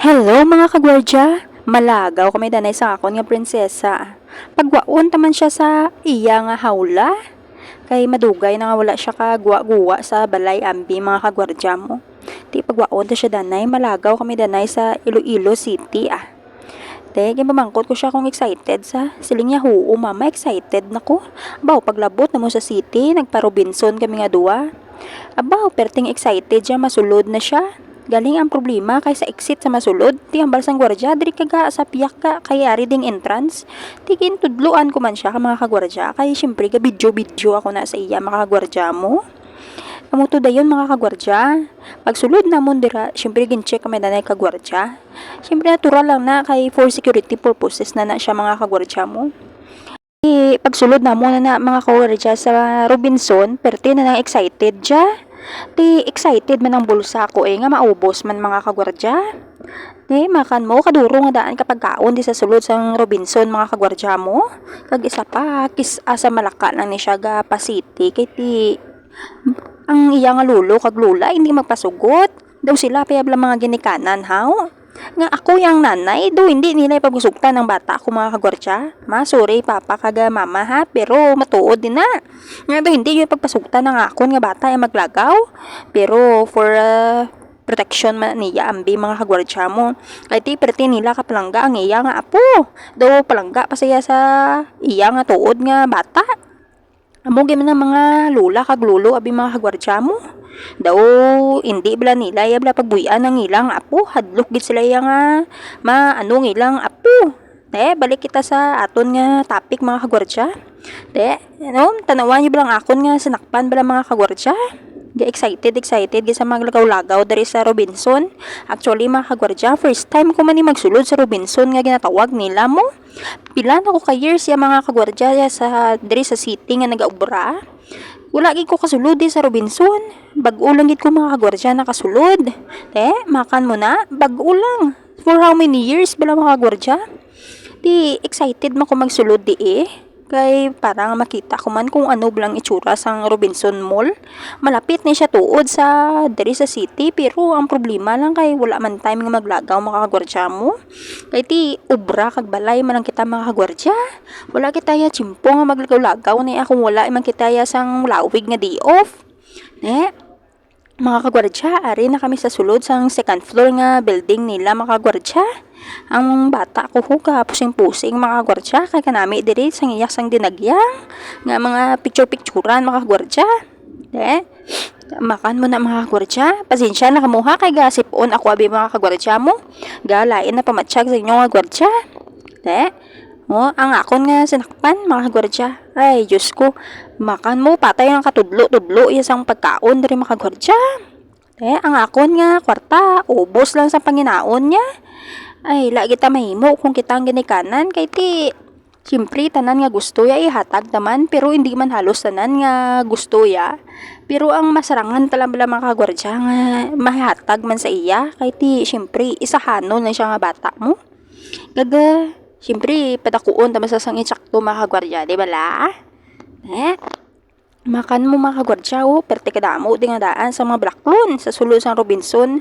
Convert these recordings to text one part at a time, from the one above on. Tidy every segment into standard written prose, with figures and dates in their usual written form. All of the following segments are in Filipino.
Hello mga kagwardya! Malagaw kami danay sa akon nga prinsesa. Pagwaon taman siya sa iya nga hawla. Kay madugay na nga wala siya kagwa-guwa sa balay ambi mga kagwardya mo. Di pagwaon ta siya danay, malagaw kami danay sa Iloilo City Te, pamangkot ko siya kung excited sa siling niya huo mama, excited na ko. Abaw, paglabot na mo sa city, nagpa-Robinson kami nga duwa. Abaw, perting excited siya, masulod na siya. Galing ang problema kay sa exit sa masulod, ti ang balsang gwardya, diri kaga sa piyak ka, kay ari ding entrance. Tigin tudluan ko man siya ka mga kagwardya, kay syempre ga video ako na sa iya mga kagwardya mo. Amuto dayon mga kagwardya. Pagsulod na mo dira, syempre gin-check kami na kagwardya. Syempre natural lang na kay for security purposes na siya mga kagwardya mo. Pagsulod na mo na mga kagwardya sa Robinson, perti na nang excited dya. Di excited man ang bulsa ko nga maubos man mga kagwardya. Di makan mo kaduro nga daan kapag kaon di sa sulod sang Robinson mga kagwardya mo. Kag isa pa kis asa Malaka lang ni siya ga pa city kay ti ang iya nga lulo kag lula hindi magpasugot. Daw sila payabla mga ginikanan haw. Nga ako yang nanay do hindi nila ipagusugtan ng bata ko mga kagwardya. Ma, sorry papa kaga mama ha, pero matuod din na. Nga do hindi yung ipagpasugtan ng akon nga bata ay maglagaw. Pero for protection man niya ambi mga kagwardya mo. Kay ti perti nila kapalangga ang iya nga apo. Do palangga pa siya sa iya nga tuod nga bata. Amo gyud man mga lula kag lulo abi mga kagwardya mo. Daw hindi bala nila ya bala pagbuyan ng ilang apo, hadlok gid sila ya nga maano ilang apo. Te, balik kita sa aton nga topic mga kagwardya. Te, ano, tanawan niyo bilang akon nga sinakpan bala mga kagwardya. Di excited gid sa maglagaw-lagaw dari sa Robinson. Actually mga kagwardya, first time ko man ni magsulod sa Robinson nga ginatawag nila mo. Pila na ko ka years ya mga kagwardya sa dari sa city nga nagaubra. Wala gid ko kasulod sa Robinson. Bag-o lang gid ko mga kagwardya nakasulod. Te, makan mo na, bag-o lang. For how many years bala mga kagwardya? Di excited man ko magsulod Kay parang makita ko man kung ano blang itsura sang Robinson Mall. Malapit ni siya tuod sa diri sa city pero ang problema lang kay wala man time nga maglagaw mga kagwardya mo. Kay ti ubra kag balay man ang kita mga kagwardya. Wala kita ya chimpo nga maglagaw-lagaw ni akong wala man kita ya sang lawig nga day off. Mga kagwardya, ari na kami sa sulod sang second floor nga building nila mga kagwardya. Ang bata ko pusing-pusing mga kagwardya kay kanami diri sang iyak sang dinagyang nga mga picture-picturan mga kagwardya. Makan mo na mga kagwardya. Pasensya na kamuha kay gasipon ako abi mga kagwardya mo. Galain na pamatsyag sa inyo mga kagwardya. Ang akon nga sinakpan mga kagwardya. Ay, Diyos ko. Makan mo, patay ng katudlo-tudlo isang pagkaon dari mga kagwardya. Ang akon nga kwarta, ubos lang sa panginaon niya. Ay, lagi ta mahimo kung kita ang ginikanan. Kay ti, siyempre, tanan nga gusto ya, ihatag naman. Pero hindi man halos tanan nga gusto ya. Pero ang masarangan talaga mga kagwardya nga mahatag man sa iya. Kay ti, siyempre, isahanon lang siya nga bata mo. Gaga, siyempre, padakuon tama sa sang itsakto mga kagwardya, di ba la? Makan mo mga kagwardya, perte kadamo di nga daan sa mga Blackloon, sa sulod sang Robinson.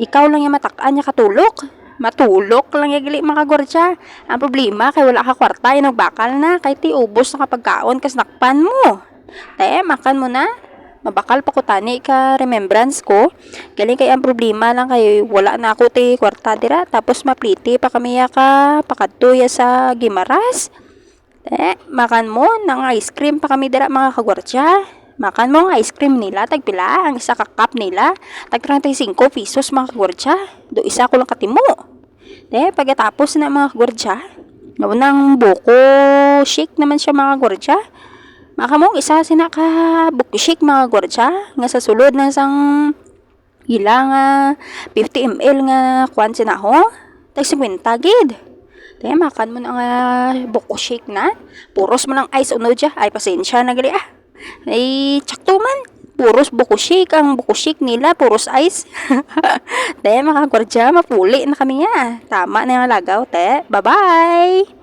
Ikaw lang yung matakaan niya katulok. Matulok lang yung gali mga kagwardya. Ang problema, kay wala ka kwarta, yung nagbakal na, kay ti ubos na kapagkaon, kas nakpan mo. Makan mo na. Mabakal pa ko tani ka remembrance ko. Galing kay ang problema lang kay wala na ako ti kwarta dira. Tapos mapliti pa kami ya ka pakadto ya sa Gimaras. Makan mo ng ice cream pa kami dira mga kagwardya. Makan mo ang ice cream nila, tagpila ang isa ka cup nila, tag 35 pesos mga kagwardya. Do isa ko lang katimo. Pagkatapos na mga kagwardya, nang buko shake naman siya mga kagwardya. Makamong isa sina ka buko shake mga kagwardya nga sa sulod na sang ilang 50 ml nga kwan sinaho, tag 50 gid. Makan mo na nga buko shake na. Puros mo ng ice uno dya. Ay, pasensya na gali Ay, tsakto man. Puros buko shake. Ang buko shake nila, puros ice. Mga kagwardya, mapuli na kami ya. Tama na yung lagaw, Bye-bye!